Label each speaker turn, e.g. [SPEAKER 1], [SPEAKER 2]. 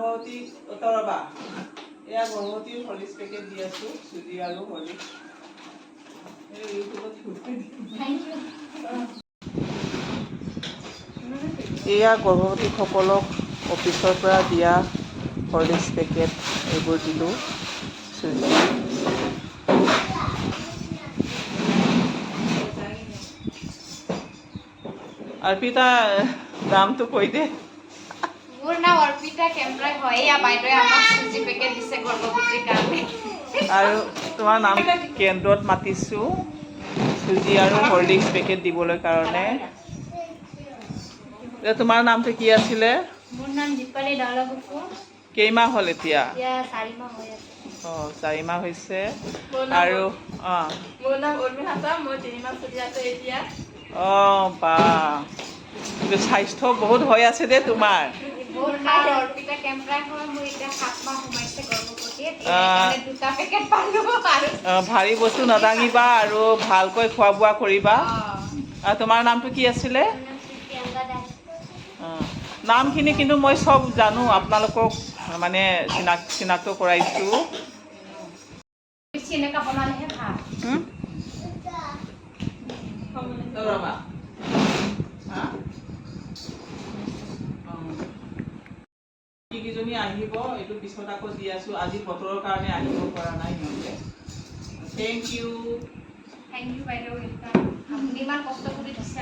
[SPEAKER 1] গৰ্ভৱতী উত্তৰবা এয়া গৰ্ভৱতী হলিক্স পেকেট দি আছো চুজি আৰু হলিক্স এয়া গৰ্ভৱতীসকলক অফিচৰ পৰা দিয়া হলিক্স পেকেট এইবোৰ দিলোঁ চুজি अर्पिता नाम तो कोई दे
[SPEAKER 2] मोर नाम अर्पिता केमराय হয় ইয়া বাইদেউ আমাক সুজি পেকেট দিছে গৰ্ভৱতীৰ কাৰণে
[SPEAKER 1] আৰু তোমাৰ নাম কেন্দ্ৰত মাতিছো সুজি আৰু হলিক্স পেকেট দিবলৈ কাৰণে তোমাৰ নামটো কি আছিল
[SPEAKER 2] মোৰ নাম দীপালি দালগুফু
[SPEAKER 1] কেইমাহ হ'ল এতিয়া
[SPEAKER 2] 4 মাহ হৈ আছে
[SPEAKER 1] 4 মাহ হৈছে আৰু
[SPEAKER 2] মোৰ নাম উৰ্মি হাসান মই 3 মাহ চলি আছে এতিয়া
[SPEAKER 1] বা স্বাস্থ্য বহুত হৈ আছে দে তোমাৰ
[SPEAKER 2] অৰ্পিতা কেমৰায় হয় মোৰ এতিয়া 7 মাহ সোমাইছে গৰ্ভৱতী এতিয়া দুটা পেকেট পালো আৰু
[SPEAKER 1] ভাৰী বস্তু নদাঙিবা আৰু ভালকৈ খোৱা বোৱা কৰিবা তোমাৰ নামটো কি আছিলে নামখিনি কিন্তু মই সব জানো আপোনালোকক মানে চিনাক্ত কৰাইছোঁ
[SPEAKER 2] এনেকা বনালেহে ভাল
[SPEAKER 1] কিজনী আহিব এইটো পিছত আকৌ দি আছো আজি বতৰৰ কাৰণে আহিব পৰা নাই সিহঁতে থেংক ইউ
[SPEAKER 2] বাইদেউ আপুনি ইমান কষ্ট কৰি দিছে